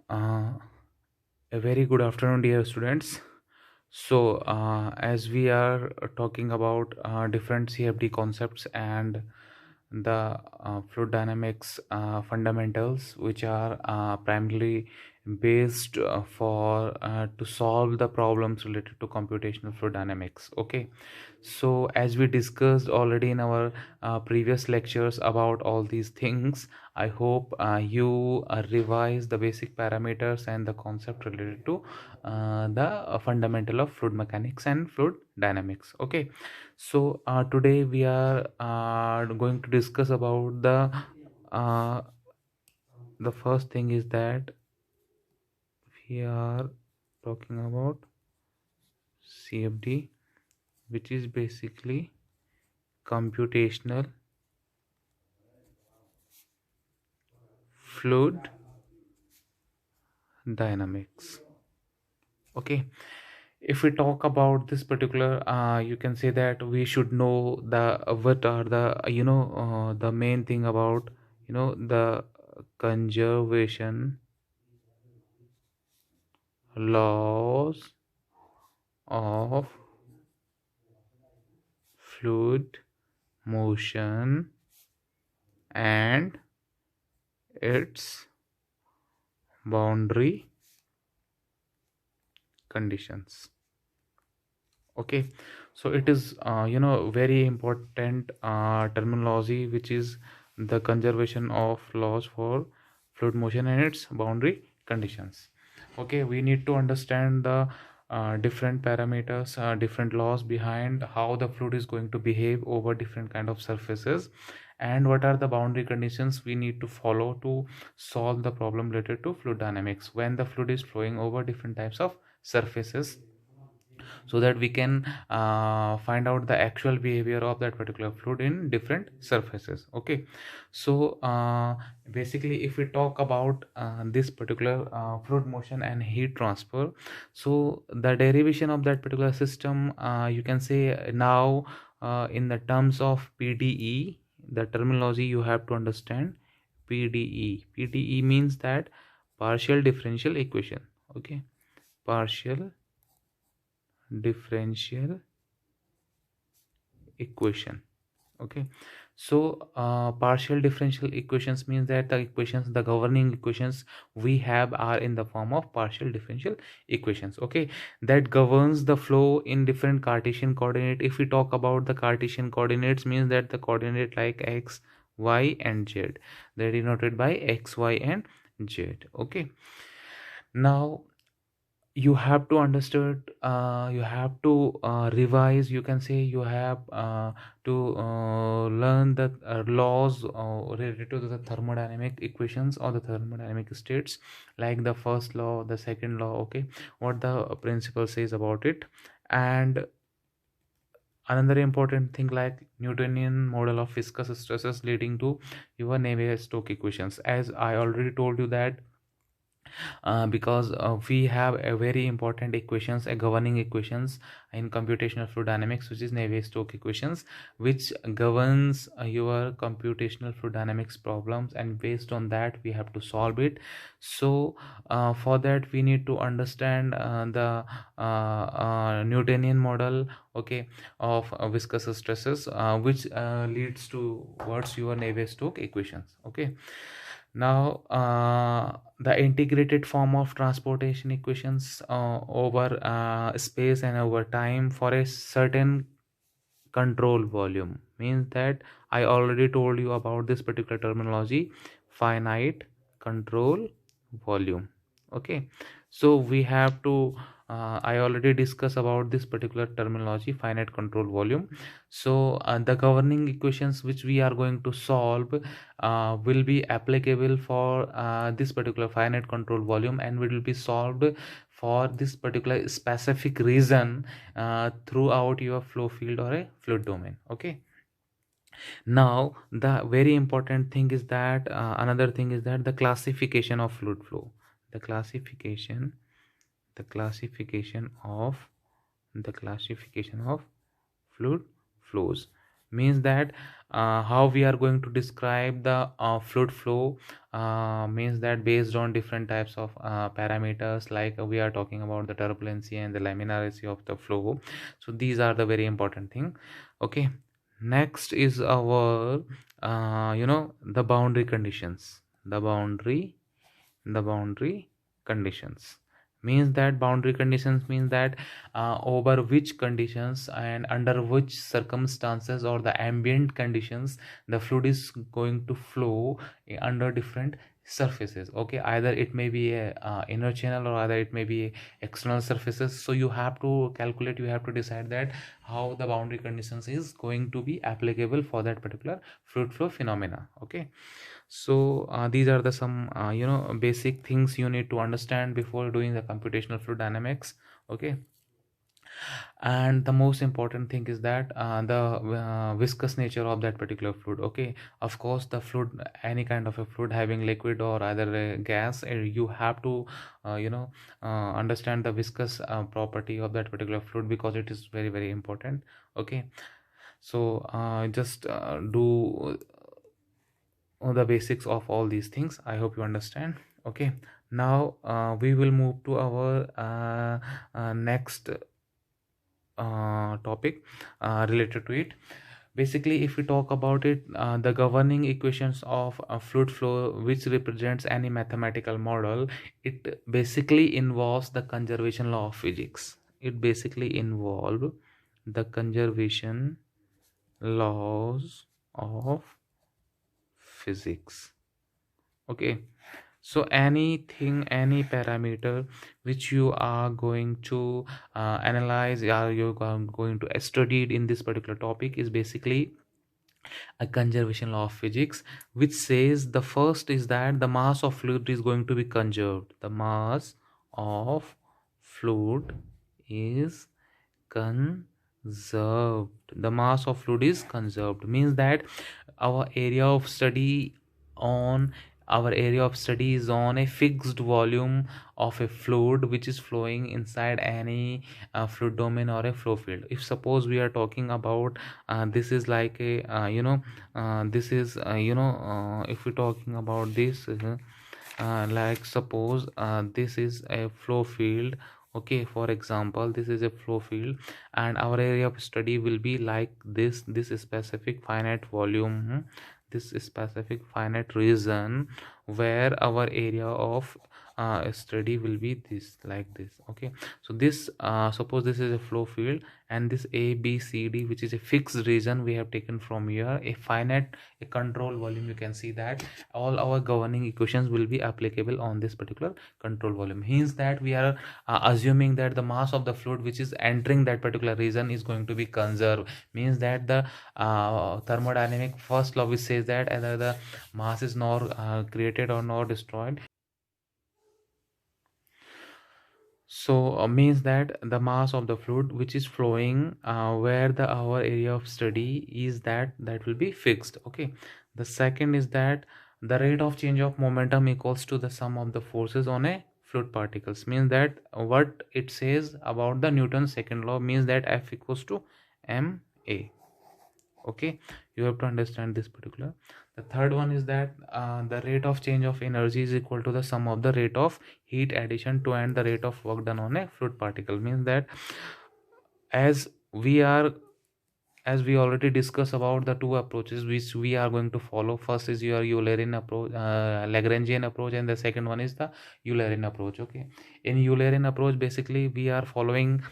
Uh, a very good afternoon, dear students. So, as we are talking about different CFD concepts and the fluid dynamics fundamentals, which are primarily based for to solve the problems related to computational fluid dynamics. Okay, so as we discussed already in our previous lectures about all these things, I hope you revise the basic parameters and the concept related to the fundamental of fluid mechanics and fluid dynamics. Okay, so today we are going to discuss about uh, the first thing is that we are talking about CFD, which is basically computational fluid dynamics. Okay, if we talk about this particular you can say that we should know the what are the the main thing about the conservation laws of fluid motion and its boundary conditions. Okay, so it is very important terminology, which is the conservation of laws for fluid motion and its boundary conditions. Okay, we need to understand the different parameters, different laws behind how the fluid is going to behave over different kind of surfaces, and what are the boundary conditions we need to follow to solve the problem related to fluid dynamics when the fluid is flowing over different types of surfaces, so that we can find out the actual behavior of that particular fluid in different surfaces. Okay, so basically if we talk about this particular fluid motion and heat transfer, so the derivation of that particular system, you can say now in the terms of PDE, the terminology you have to understand. PDE means that partial differential equation. Okay, partial differential equation. Okay, so partial differential equations means that the equations, the governing equations we have are in the form of partial differential equations. Okay, that governs the flow in different Cartesian coordinate. If we talk about the Cartesian coordinates, means that the coordinate like x, y and z, they are denoted by x, y and z. Okay, now you have to understand, you have to revise, you can say you have to learn the laws related to the thermodynamic equations or the thermodynamic states, like the first law, the second law. Okay, what the principle says about it. And another important thing like Newtonian model of viscous stresses leading to your Navier-Stokes equations, as I already told you that because we have a very important equations, a governing equations in computational fluid dynamics, which is Navier-Stokes equations, which governs your computational fluid dynamics problems, and based on that we have to solve it. So for that we need to understand the Newtonian model, okay, of viscous stresses, which leads towards your Navier-Stokes equations. Okay, now the integrated form of transportation equations over space and over time for a certain control volume, means that I already told you about this particular terminology, finite control volume. Okay, so we have to I already discussed about this particular terminology, finite control volume. So the governing equations which we are going to solve will be applicable for this particular finite control volume, and will be solved for this particular specific reason throughout your flow field or a fluid domain. Okay, now the very important thing is that another thing is that the classification of fluid flow, the classification the classification of the classification of fluid flows. means that how we are going to describe the fluid flow, means that based on different types of parameters, like we are talking about the turbulency and the laminarity of the flow. So these are the very important thing. Okay, next is our the boundary conditions. The boundary conditions means that boundary conditions means that over which conditions and under which circumstances or the ambient conditions the fluid is going to flow under different surfaces. Okay, either it may be a inner channel, or either it may be external surfaces. So you have to calculate, you have to decide that how the boundary conditions is going to be applicable for that particular fluid flow phenomena. Okay, so these are the some basic things you need to understand before doing the computational fluid dynamics. Okay, and the most important thing is that the viscous nature of that particular fluid. Okay, of course the fluid, any kind of a fluid having liquid or either a gas, you have to understand the viscous property of that particular fluid, because it is very very important. Okay, so just do the basics of all these things. I hope you understand. Okay, now we will move to our next topic related to it. Basically, if we talk about it, the governing equations of a fluid flow which represents any mathematical model, it basically involves the conservation law of physics. It basically involve the conservation laws of physics. Okay, so anything, any parameter which you are going to analyze, or you are going to study it in this particular topic, is basically a conservation law of physics, which says the first is that the mass of fluid is going to be conserved. The mass of fluid is conserved. The mass of fluid is conserved means that our area of study on our area of study is on a fixed volume of a fluid which is flowing inside any fluid domain or a flow field. If suppose we are talking about this is like a this is if we're talking about this like suppose this is a flow field. Okay, for example, this is a flow field and our area of study will be like this specific finite volume, this specific finite region where our area of study will be this, like this. Okay, so this suppose this is a flow field, and this a b c d, which is a fixed region we have taken from here, a finite, a control volume. You can see that all our governing equations will be applicable on this particular control volume. Means that we are assuming that the mass of the fluid which is entering that particular region is going to be conserved. Means that the thermodynamic first law which says that either the mass is nor created or nor destroyed. So means that the mass of the fluid which is flowing where the our area of study is, that will be fixed. Okay, the second is that the rate of change of momentum equals to the sum of the forces on a fluid particles. Means that what it says about the Newton's second law, means that F equals to ma. Okay, you have to understand this particular. The third one is that the rate of change of energy is equal to the sum of the rate of heat addition to and the rate of work done on a fluid particle. Means that as we are, as we already discussed about the two approaches which we are going to follow. First is your Eulerian approach, Lagrangian approach, and the second one is the Eulerian approach. Okay, in Eulerian approach basically we are following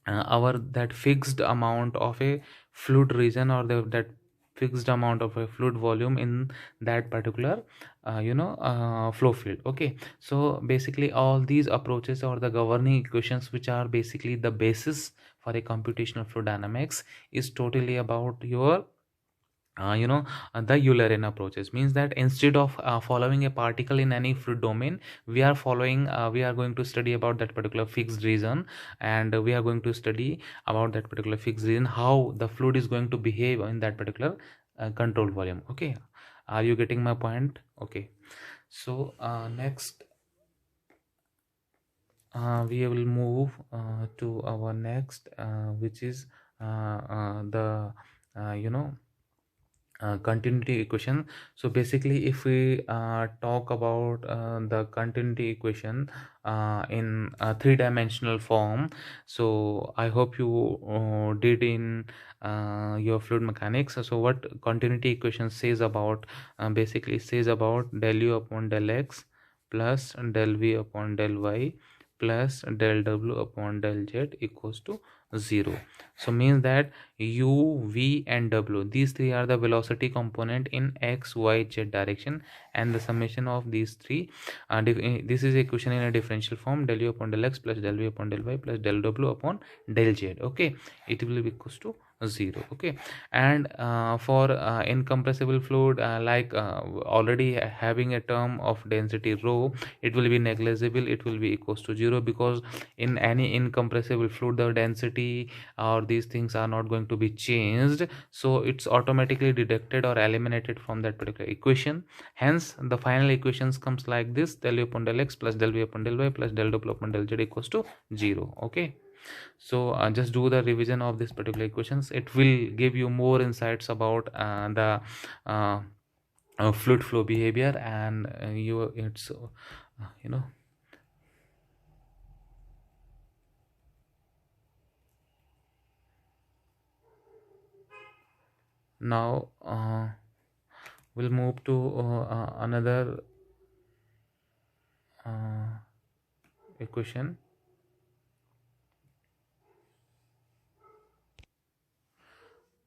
our that fixed amount of a fluid region, or that fixed amount of a fluid volume in that particular flow field. Okay, so basically all these approaches or the governing equations which are basically the basis for a computational fluid dynamics is totally about your the Eulerian approaches. Means that instead of following a particle in any fluid domain, we are following we are going to study about that particular fixed region, and we are going to study about that particular fixed region, how the fluid is going to behave in that particular control volume. Okay, are you getting my point? Okay, so next we will move to our next which is the you know continuity equation. So basically, if we talk about the continuity equation in a three-dimensional form, so I hope you did in your fluid mechanics. So what continuity equation says about, basically says about del u upon del x plus del v upon del y plus del w upon del z equals to 0. So means that u, v and w, these three are the velocity component in x, y, z direction, and the summation of these three, this is equation in a differential form, del u upon del x plus del v upon del y plus del w upon del z. Okay, it will be equals to 0. Okay, and for incompressible fluid, like already having a term of density rho, it will be negligible, it will be equals to 0, because in any incompressible fluid the density or these things are not going to be changed, so it's automatically deducted or eliminated from that particular equation. Hence the final equations comes like this: del u upon del x plus del v upon del y plus del w upon del z equals to 0. Okay, so just do the revision of this particular equations. It will give you more insights about the fluid flow behavior, and it's you know now we'll move to another equation.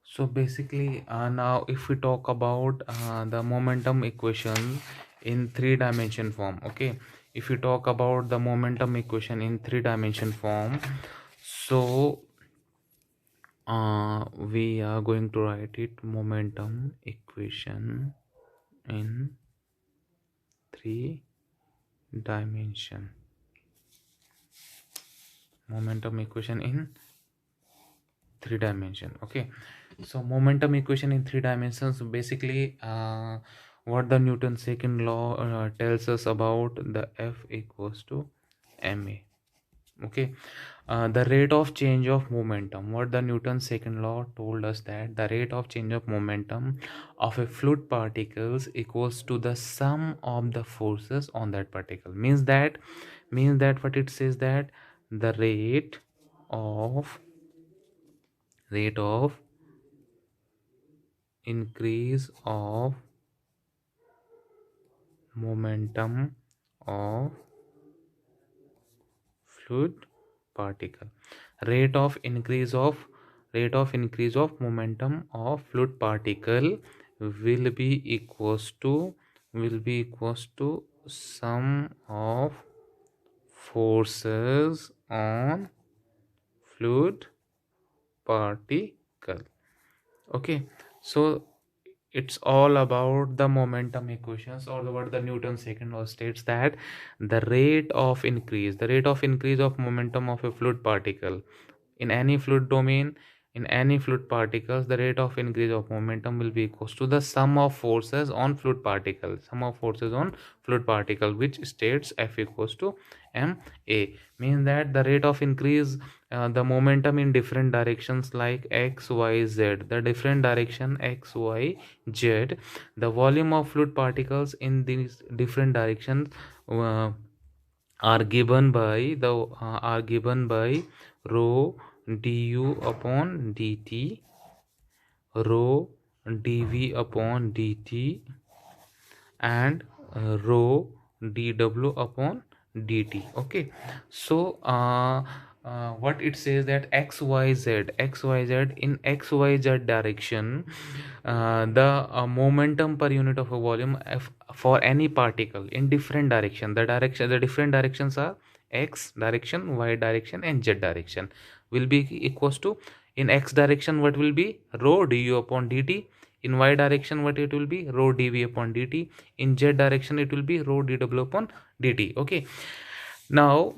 So basically, now if we talk about the momentum equation in three-dimension form, okay, if you talk about the momentum equation in three-dimension form, so we are going to write it momentum equation in three dimension. Momentum equation in three dimension. Okay, so momentum equation in three dimensions, basically what the Newton's second law tells us about the F equals to ma. Okay, the rate of change of momentum, what the Newton's second law told us, that the rate of change of momentum of a fluid particles equals to the sum of the forces on that particle. Means that what it says, that the rate of increase of momentum of fluid particle, rate of increase of momentum of fluid particle will be equals to sum of forces on fluid particle. Okay, so it's all about the momentum equations, or what the Newton's second law states, that the rate of increase of momentum of a fluid particle in any fluid domain, in any fluid particles, the rate of increase of momentum will be equals to the sum of forces on fluid particle, which states F equals to ma. Means that the rate of increase, the momentum in different directions like x, y, z, the different direction x, y, z, the volume of fluid particles in these different directions are given by rho du upon dt, rho dv upon dt, and rho dw upon dt. Okay, so what it says, that xyz in xyz direction, the momentum per unit of a volume for any particle in different direction, the different directions are x direction, y direction, and z direction, will be equals to, in x direction what will be, rho du upon dt, in y direction what it will be, rho dv upon dt, in z direction it will be rho dw upon dt. Okay, now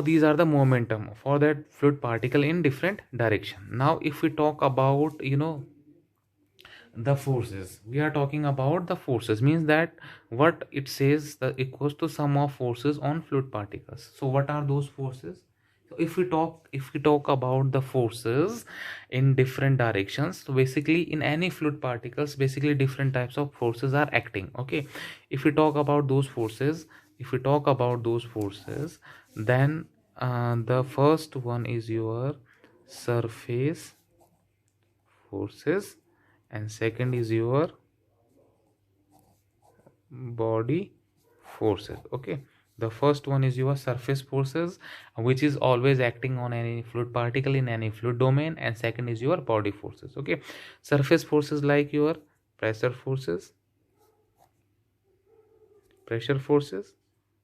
these are the momentum for that fluid particle in different direction. Now if we talk about the forces, we are talking about the forces, means that what it says, the equals to sum of forces on fluid particles. So what are those forces? If we talk about the forces in different directions, so basically in any fluid particles, basically different types of forces are acting. Okay, if we talk about those forces, then the first one is your surface forces, and second is your body forces. Okay, the first one is your surface forces, which is always acting on any fluid particle in any fluid domain, and second is your body forces. Okay, surface forces like your pressure forces,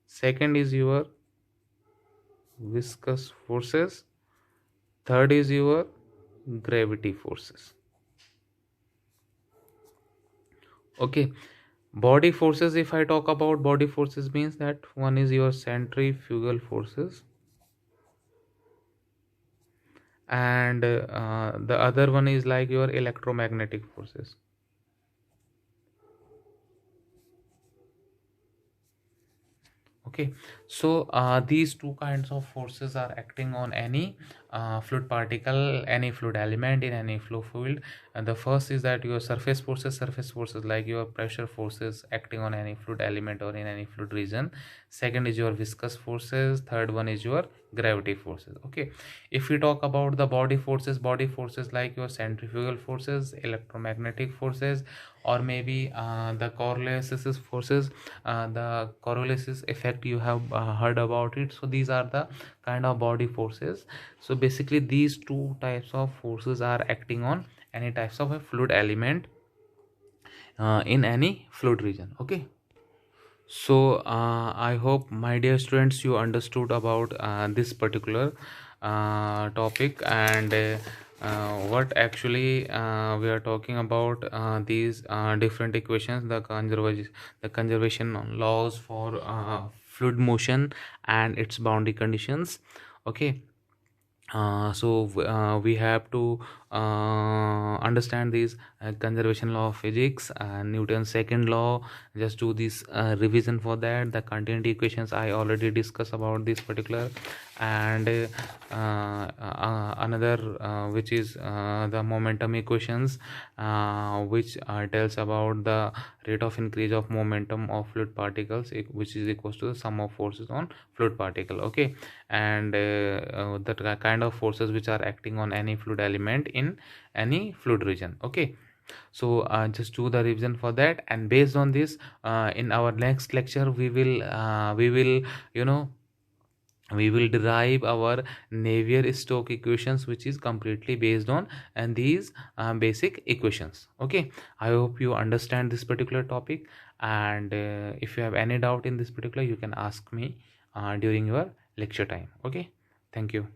second is your viscous forces, third is your gravity forces. Okay, body forces, if I talk about body forces, means that one is your centrifugal forces, and the other one is like your electromagnetic forces. Okay, so these two kinds of forces are acting on any fluid particle, any fluid element in any flow fluid. And the first is that your surface forces like your pressure forces acting on any fluid element or in any fluid region. Second is your viscous forces, third one is your gravity forces. Okay, if we talk about the body forces like your centrifugal forces, electromagnetic forces, or maybe the Coriolis forces, the Coriolis effect, you have heard about it. So these are the kind of body forces. So basically these two types of forces are acting on any types of a fluid element in any fluid region. Okay, so I hope, my dear students, you understood about this particular topic, and what actually we are talking about, these different equations, the conservation laws for fluid motion and its boundary conditions. Okay, we have to understand these conservation law of physics, Newton's second law. Just do this revision for that. The continuity equations I already discussed about this particular, and another which is the momentum equations, which tells about the rate of increase of momentum of fluid particles, which is equals to the sum of forces on fluid particle. Okay, and the kind of forces which are acting on any fluid element in any fluid region. Okay, so just do the revision for that, and based on this, in our next lecture we will you know we will derive our Navier-Stokes equations, which is completely based on and these basic equations. Okay, I hope you understand this particular topic, and if you have any doubt in this particular, you can ask me during your lecture time. Okay, thank you.